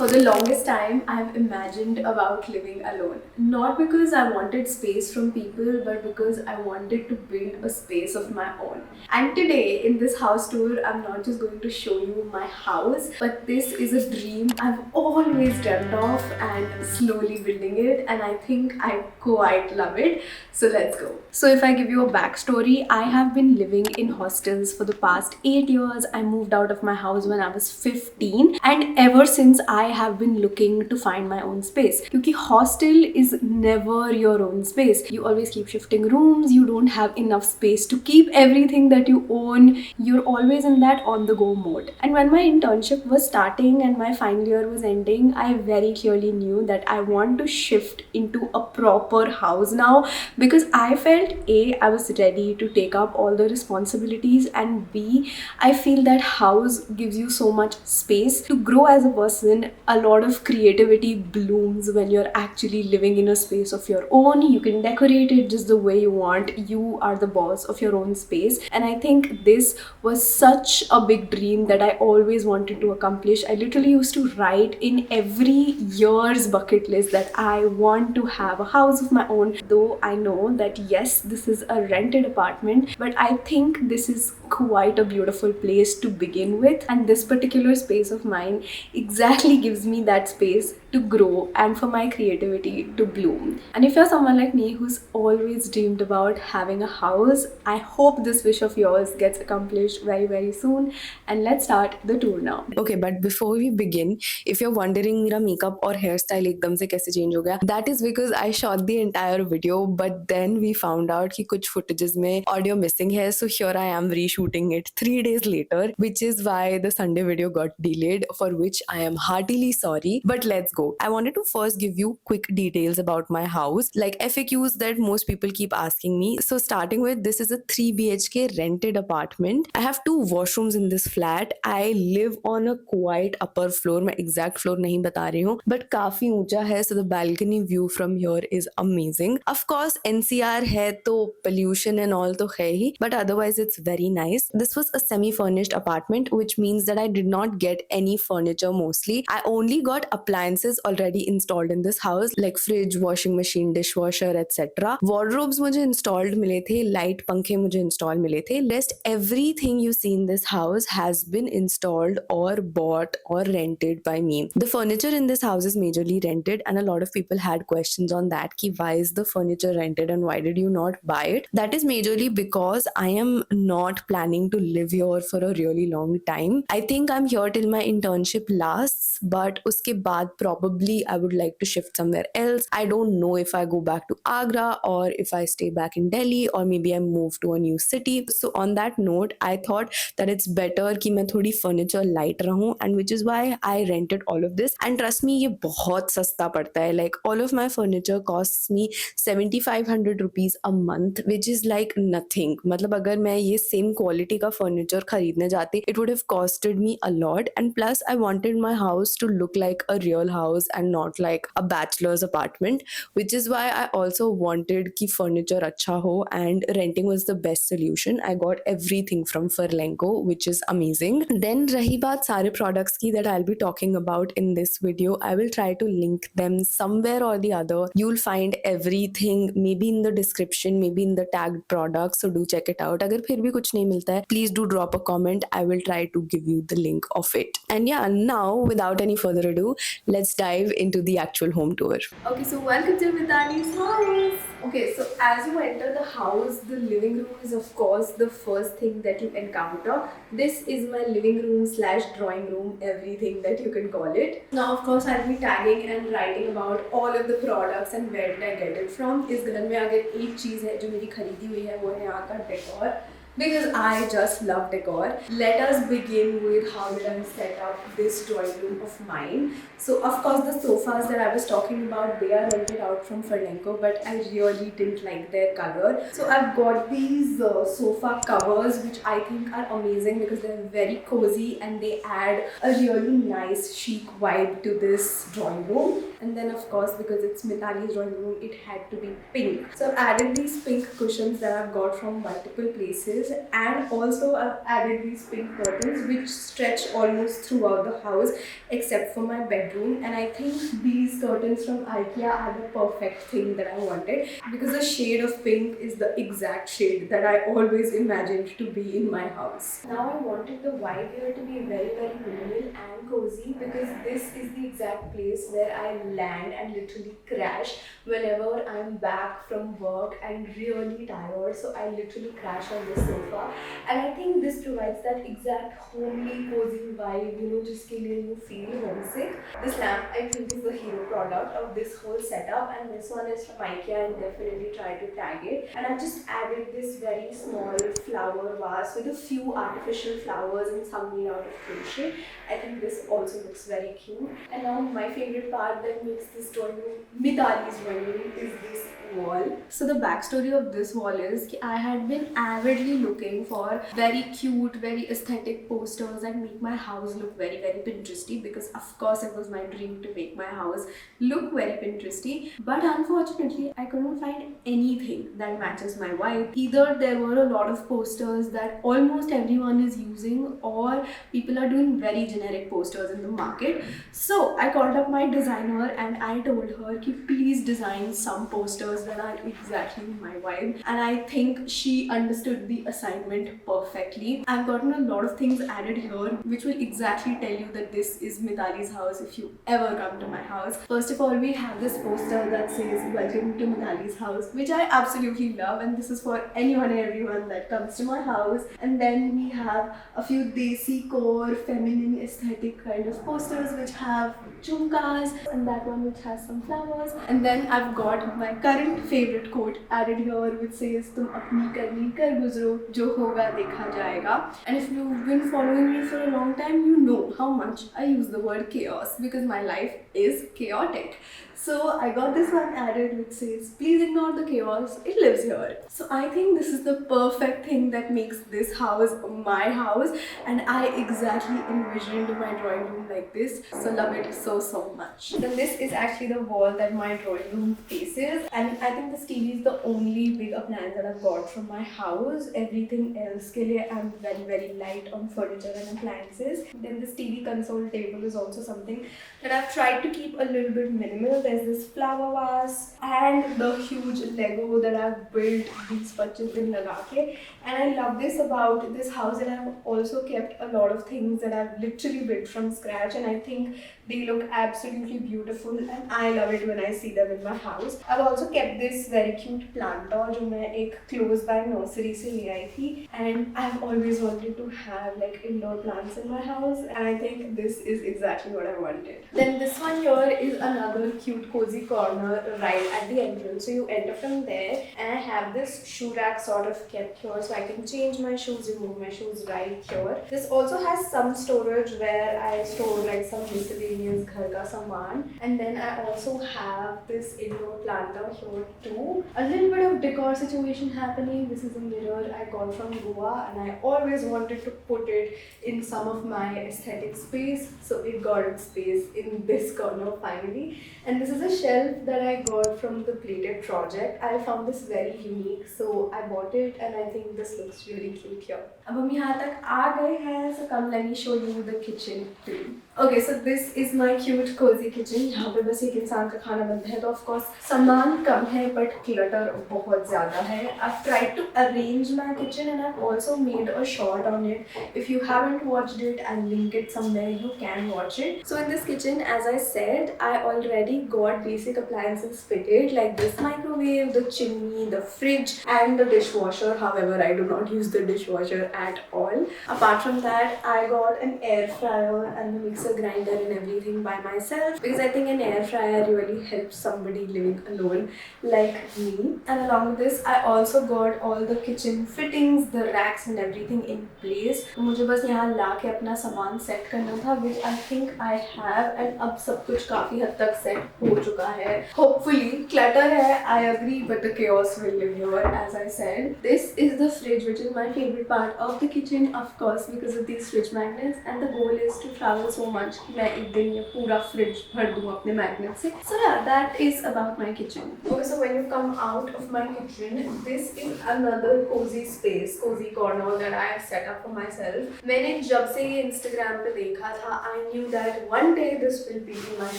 For the longest time, I've imagined about living alone. Not because I wanted space from people, but because I wanted to build a space of my own. And today, in this house tour, I'm not just going to show you my house, but this is a dream I've always dreamt of and slowly building it. And I think I quite love it. So let's go. So, if I give you a backstory, I have been living in hostels for the past 8 years. I moved out of my house when I was 15, and ever since I have been looking to find my own space. Because hostel is never your own space. You always keep shifting rooms, you don't have enough space to keep everything that you own. You're always in that on the go mode. And when my internship was starting and my final year was ending, I very clearly knew that I want to shift into a proper house now, because I felt A, I was ready to take up all the responsibilities, and B, I feel that house gives you so much space to grow as a person. A lot of creativity blooms when you're actually living in a space of your own. You can decorate it just the way you want. You are the boss of your own space. And I think this was such a big dream that I always wanted to accomplish. I literally used to write in every year's bucket list that I want to have a house of my own. Though I know that yes, this is a rented apartment, but I think this is quite a beautiful place to begin with. And this particular space of mine exactly gives me that space to grow and for my creativity to bloom. And if you're someone like me who's always dreamed about having a house, I hope this wish of yours gets accomplished very, very soon. And let's start the tour now. Okay, but before we begin, if you're wondering मेरा makeup और hairstyle एकदम से कैसे change हो गया, that is because I shot the entire video, but then we found out कि कुछ footages में audio missing है, so here I am reshooting it 3 days later, which is why the Sunday video got delayed, for which I am heartily sorry. But let's go. I wanted to first give you quick details about my house, like FAQs that most people keep asking me. So starting with, this is a 3 BHK rented apartment. I have 2 washrooms in this flat. I live on a quite upper floor. मैं exact floor नहीं बता रही हूँ, but काफी ऊंचा है, so the balcony view from here is amazing. Of course NCR है तो pollution and all तो है ही, but otherwise it's very nice. This was a semi-furnished apartment, which means that I did not get any furniture mostly. I only got appliances already installed in this house, like fridge, washing machine, dishwasher, etc. Wardrobes मुझे installed मिले थे, light पंखे मुझे install मिले थे. Rest everything you see in this house has been installed or bought or rented by me. The furniture in this house is majorly rented, and a lot of people had questions on that ki why is the furniture rented and why did you not buy it. That is majorly because I am not planning to live here for a really long time. I think I'm here till my internship lasts, but uske baad probably I would like to shift somewhere else. I don't know if I go back to Agra or if I stay back in Delhi, or maybe I move to a new city. So on that note, I thought that it's better कि मैं थोड़ी furniture light रहूँ, and which is why I rented all of this. And trust me, ये बहुत सस्ता पड़ता है. Like all of my furniture costs me 7,500 rupees a month, which is like nothing. मतलब अगर मैं ये same quality का furniture खरीदने जाती, it would have costed me a lot. And plus, I wanted my house to look like a real house and not like a bachelor's apartment, which is why I also wanted कि furniture अच्छा हो, and renting was the best solution. I got everything from Furlenco, which is amazing. Then रही बात सारे products की that I'll be talking about in this video, I will try to link them somewhere or the other. You'll find everything maybe in the description, maybe in the tagged products, so do check it out. अगर फिर भी कुछ नहीं मिलता है, please do drop a comment. I will try to give you the link of it. And yeah, now without any further ado, let's dive into the actual home tour. Okay, so welcome to Mitani's house. Okay, so as you enter the house, the living room is of course the first thing that you encounter. This is my living room slash drawing room, everything that you can call it. Now, of course, I'll be tagging and writing about all of the products and where did I get it from. इस घर में अगर एक चीज़ है जो मेरी खरीदी हुई है वो है यहाँ का decor, because I just love decor. Let us begin with how did I set up this drawing room of mine. So of course the sofas that I was talking about, they are rented out from Furlenco, but I really didn't like their color. So I've got these sofa covers which I think are amazing because they're very cozy and they add a really nice chic vibe to this drawing room. And then of course, because it's Mitali's drawing room, it had to be pink. So I've added these pink cushions that I've got from multiple places. spaces, and also I've added these pink curtains which stretch almost throughout the house except for my bedroom. And I think these curtains from IKEA are the perfect thing that I wanted, because the shade of pink is the exact shade that I always imagined to be in my house. Now I wanted the vibe here to be very minimal and cozy, because this is the exact place where I land and literally crash whenever I'm back from work and really tired. So I literally crash on this sofa, and I think this provides that exact homely cozy vibe, जिसके लिए you feel homesick. This lamp I think is the hero product of this whole setup, and this one is from IKEA. I'll definitely try to tag it. And I've just added this very small flower vase with a few artificial flowers and some made out of crochet. I think this also looks very cute. And now my favorite part that makes this drawing room Mitali's drawing room is this wall. So the backstory of this wall is that I had been avidly looking for very cute, very aesthetic posters that make my house look very Pinteresty, because of course it was my dream to make my house look very Pinteresty. But unfortunately I couldn't find anything that matches my vibe. Either there were a lot of posters that almost everyone is using, or people are doing very generic posters in the market. So I called up my designer and I told her ki please design some posters that are exactly my vibe, and I think she understood the assignment perfectly. I've gotten a lot of things added here which will exactly tell you that this is Mitali's house if you ever come to my house. First of all, we have this poster that says welcome to Mitali's house, which I absolutely love, and this is for anyone and everyone that comes to my house. And then we have a few desi core feminine aesthetic kind of posters which have chumkas, and that one which has some flowers. And then I've got my current favorite quote added here which says तुम अपनी करनी कर गुजरो जो होगा देखा जाएगा. And if you've been following me for a long time, you know how much I use the word chaos, because my life is chaotic. So I got this one added which says please ignore the chaos, it lives here. So I think this is the perfect thing that makes this house my house, and I exactly envisioned my drawing room like this. So love it so much. Then this is actually the wall that my drawing room faces, and I think this TV is the only big appliance that I've got from my house. Everything else ke liye I'm very light on furniture and appliances. Then this TV console table is also something that I've tried to keep a little bit minimal. There's this flower vase and the huge Lego that I've built these purchases in Lagake. And I love this about this house, that I've also kept a lot of things that I've literally built from scratch, and I think they look absolutely beautiful and I love it when I see them in my house. I've also kept this very cute planta जो मैं एक close by nursery से ले आई थी, and I've always wanted to have like indoor plants in my house, and I think this is exactly what I wanted. Then this one here is another cute cozy corner right at the entrance. So you enter from there, and I have this shoe rack sort of kept here, so I can change my shoes, remove my shoes right here. This also has some storage where I store like some miscellaneous घर का सामान, and then I also have this indoor planta here too. A little bit of decor situation happening. This is a mirror I got from Goa, and I always wanted to put it in some of my aesthetic space, so it got its space in this corner finally. And this is a shelf that I got from the Plated project. I found this very unique, so I bought it, and I think this looks really cute here. अब हम यहाँ तक आ गए हैं, so come let me show you the kitchen too. Okay, so this is my cute cozy kitchen. यहाँ पे बस एक इंसान का खाना बनता है, तो of course सामान कम है but clutter बहुत ज़्यादा है. I've tried to arrange my kitchen, and I've also made a short on it. If you haven't watched it, I'll link it somewhere. You can watch it. So in this kitchen, as I said, I already got basic appliances fitted like this microwave, the chimney, the fridge, and the dishwasher. However, I do not use the dishwasher at all. Apart from that, I got an air fryer and the mixer grinder and everything by myself, because I think an air fryer really helps somebody living alone like me. And along with this, I also got all the kitchen fittings, the racks and everything in place. तो मुझे बस यहाँ लाके अपना सामान set करना था, which I think I have, and अब सब कुछ काफी हद तक सेट हो चुका है. Hopefully, clutter है, I agree, but the chaos will live here, as I said. This is the fridge, which is my favorite part of the kitchen, of course, because of these fridge magnets, and the goal is to travel so much कि मैं एक दिन ये पूरा fridge भर दूँ अपने magnet से. So yeah, that is about my kitchen. Okay, so when you come out of my kitchen, this is another cozy space, cozy corner that I have set up for myself. मैंने जब से ये Instagram पे देखा था, I knew that one day this will be in my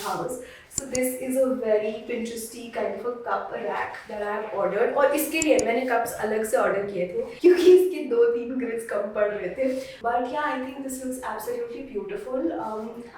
house. So this is a very Pinteresty kind of a cup rack that I have ordered. और इसके लिए मैंने cups अलग से order किए थे क्योंकि इसके 2-3 grids कम पड़ रहे थे. But yeah, I think this looks absolutely beautiful.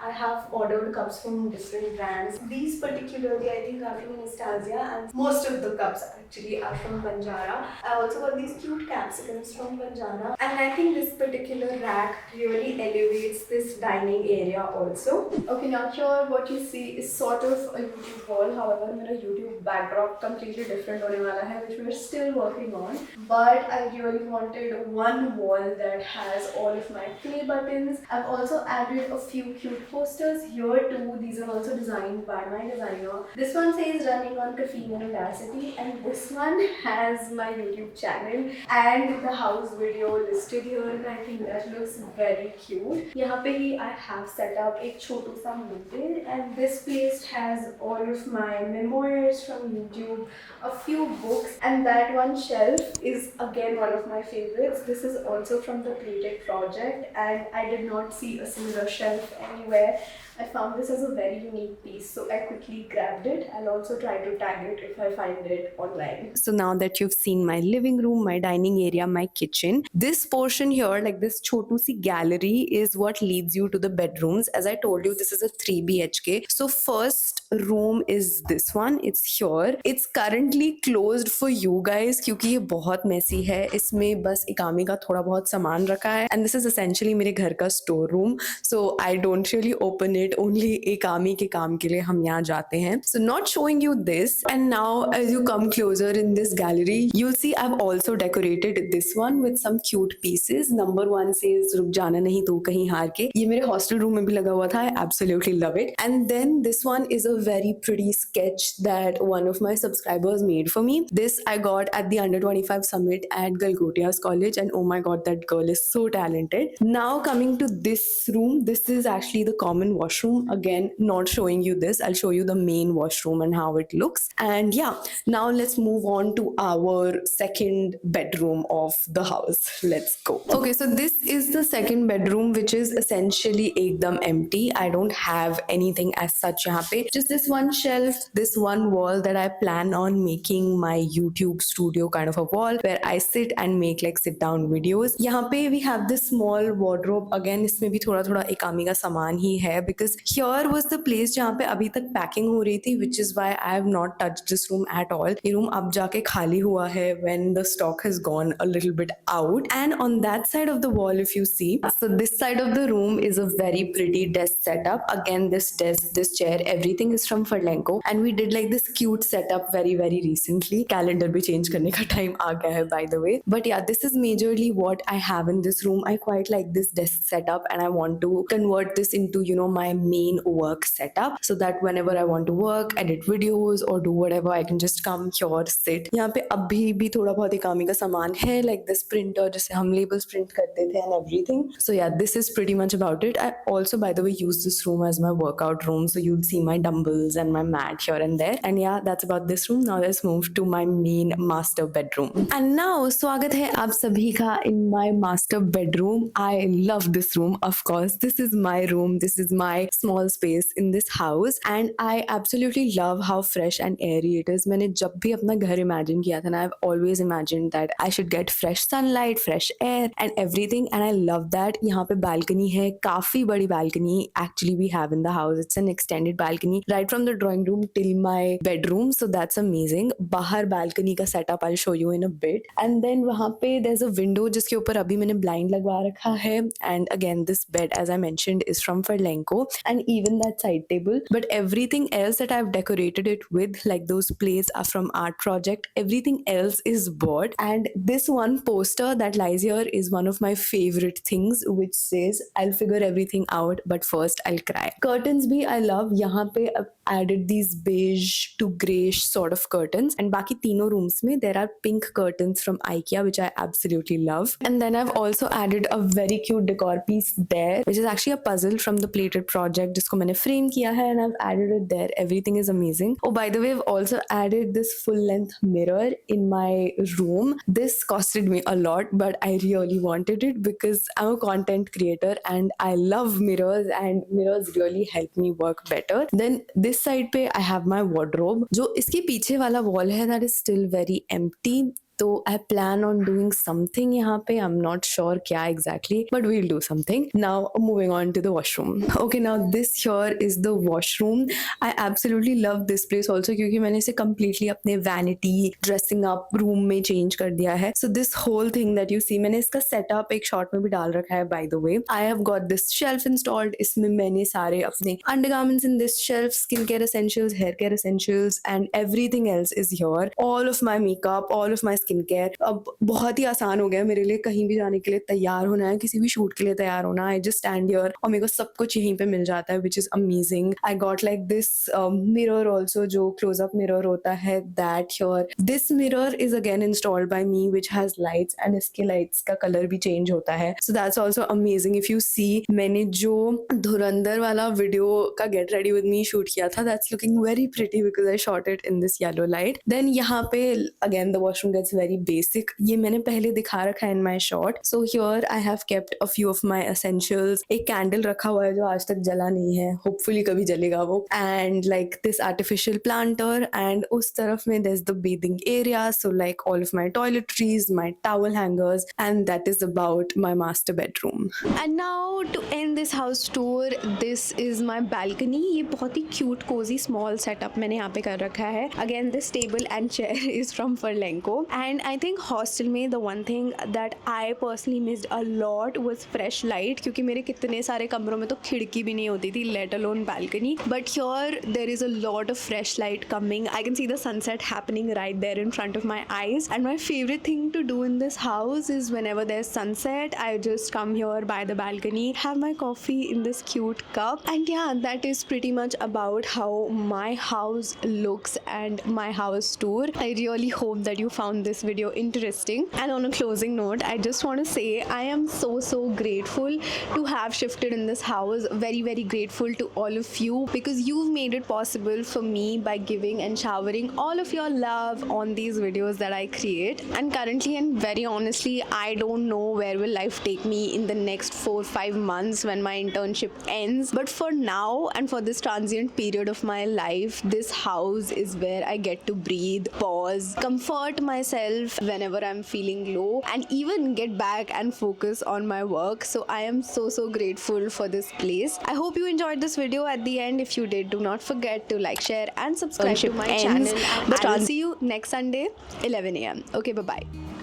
I have ordered cups from different brands. These particularly I think are from Anastasia, and most of the cups actually are from Banjara. I also got these cute capsicums from Banjara, and I think this particular rack really elevates this dining area also. Okay, now here what you see is sort of a YouTube wall. However, मेरा YouTube backdrop completely different होने वाला है, which we are still working on. But I really wanted one wall that has all of my play buttons. I've also added a few cute posters here too. These are also designed by my designer. This one says running on caffeine and audacity, and this one has my YouTube channel and the house video listed here, and I think that looks very cute. यहाँ पे ही I have set up एक छोटू सा mirror, and this place has all of my memoirs from YouTube, a few books, and that one shelf is again one of my favorites. This is also from the Playtech project, and I did not see a similar shelf anywhere. I found this as a very unique piece, so I quickly grabbed it. I'll also try to tag it if I find it online. So now that you've seen my living room, my dining area, my kitchen, this portion here, like this chotu si gallery, is what leads you to the bedrooms. As I told you, this is a 3 BHK. So first room is this one. It's here. It's currently closed for you guys क्योंकि ये बहुत messy है. इसमें बस इकामी का थोड़ा बहुत सामान रखा है. And this is essentially मेरे घर का store room. So I don't really open it. Only इकामी के काम के लिए हम यहाँ जाते हैं. So not showing you this. And now as you come closer in this gallery, you'll see I've also decorated this one with some cute pieces. Number 1 says रुक जाना नहीं तो कहीं हार के. ये मेरे hostel room में भी लगा हुआ था. I absolutely love it. And then this one is a very pretty sketch that one of my subscribers made for me. This I got at the Under 25 Summit at Galgotia's College, and oh my god, that girl is so talented. Now coming to this room, this is actually the common washroom. Again, not showing you this. I'll show you the main washroom and how it looks. And yeah, now let's move on to our second bedroom of the house. Let's go. Okay, so this is the second bedroom, which is essentially ekdam empty. I don't have anything as such यहाँ पे. Just this one shelf, this one wall that I plan on making my YouTube studio kind of a wall where I sit and make like sit down videos. यहाँ पे we have this small wardrobe. Again, इसमें भी थोड़ा थोड़ा इकामी का सामान ही है because here was the place जहाँ पे अभी तक packing हो रही थी, which is why I have not touched this room at all. ये room अब जाके खाली हुआ है when the stock has gone a little bit out. And on that side of the wall, if you see, so this side of the room is a very pretty desk setup. Again, this desk, this chair, everything is from Furlenco, and we did like this cute setup very recently. Calendar भी change करने का time आ गया है, by the way. But yeah, this is majorly what I have in this room. I quite like this desk setup, and I want to convert this into my main work setup, so that whenever I want to work, edit videos or do whatever, I can just come here, sit. यहाँ पे अभी भी थोड़ा बहुत इकामी का सामान है, like this printer जिससे हम labels print करते थे and everything. So yeah, this is pretty much about it. I also, by the way, use this room as my workout room, so you'll see my dumbbells and my mat here and there. And yeah, that's about this room. Now let's move to my main master bedroom. And now स्वागत है आप सभी का in my master bedroom. I love this room. Of course, this is my room. This is my small space in this house, and I absolutely love how fresh and airy it is. मैंने जब भी अपना घर imagine किया था ना, I've always imagined that I should get fresh sunlight, fresh air and everything, and I love that. यहाँ पे balcony है, काफी बड़ी balcony actually we have in the house. It's an extended balcony right from the drawing room till my bedroom, so that's amazing. बाहर balcony का setup I'll show you in a bit. And then वहाँ पे there's a window जिसके ऊपर अभी मैंने blind लगवा रखा है. And again, this bed, as I mentioned, is from Furlenco, and even that side table. But everything else that I've decorated it with, like those plates are from Art Project, everything else is bought. And this one poster that lies here is one of my favorite things, which says I'll figure everything out but first I'll cry. Curtains भी I love. यहाँ पे पे added these beige to greyish sort of curtains, and बाकी तीनों rooms में there are pink curtains from IKEA which I absolutely love. And then I've also added a very cute decor piece there which is actually a puzzle from the Plated project जिसको मैंने frame किया है, and I've added it there. Everything is amazing. Oh, by the way, I've also added this full length mirror in my room. This costed me a lot, but I really wanted it because I'm a content creator and I love mirrors, and mirrors really help me work better. Then this side पे I have my wardrobe. जो इसके पीछे वाला wall है that is still very empty. तो I plan on doing something यहाँ पे. I'm not sure क्या exactly, but we'll do something. Now moving on to the washroom. Okay, now this here is the washroom. I absolutely love this place also क्योंकि मैंने इसे completely अपने vanity, dressing up room में change कर दिया है. So this whole thing that you see, मैंने इसका setup एक short में भी डाल रखा है by the way. I have got this shelf installed. इसमें मैंने सारे अपने undergarments in this shelf, skincare essentials, hair care essentials, and everything else is here. All of my makeup, all of my skin care. अब बहुत ही आसान हो गया मेरे लिए कहीं भी जाने के लिए तैयार होना है, किसी भी शूट के लिए तैयार होना. आई जस्ट स्टैंड हियर और मेरे को सब कुछ यहीं पे मिल जाता है which is amazing. I got like this mirror also जो क्लोजअप मिरर होता है that here. This mirror is again installed by me which has lights, and इसके लाइट्स का कलर भी चेंज होता है. So that's also amazing. If you see मैंने जो धुरंधर वाला वीडियो का get ready with me shoot किया था that's looking very pretty because I shot it in this yellow light. Then यहाँ पे again the washroom gates very basic. ये मैंने पहले दिखा रखा है in my short. So here I have kept a few of my essentials. एक candle रखा हुआ है जो आज तक जला नहीं है. Hopefully कभी जलेगा वो. And like this artificial planter. And उस तरफ में there's the bathing area. So like all of my toiletries, my towel hangers. And that is about my master bedroom. And now to end this house tour, this is my balcony. ये बहुत ही cute, cozy, small setup मैंने यहाँ पे कर रखा है. Again this table and chair is from Furlenco. And I think hostel में the one thing that I personally missed a lot was fresh light क्योंकि मेरे कितने सारे कमरों में तो खिड़की भी नहीं होती थी let alone balcony. But here there is a lot of fresh light coming. I can see the sunset happening right there in front of my eyes. And my favorite thing to do in this house is whenever there's sunset, I just come here by the balcony, have my coffee in this cute cup. And yeah, that is pretty much about how my house looks and my house tour. I really hope that you found this video interesting. And on a closing note, I just want to say I am so grateful to have shifted in this house. Very grateful to all of you because you've made it possible for me by giving and showering all of your love on these videos that I create. And currently and very honestly, I don't know where will life take me in the next 4-5 months when my internship ends. But for now and for this transient period of my life, this house is where I get to breathe, pause, comfort myself whenever I'm feeling low, and even get back and focus on my work. So I am so grateful for this place. I hope you enjoyed this video. At the end, if you did, do not forget to like, share and subscribe to my channel. But I'll see you next Sunday 11 a.m. Okay, bye bye.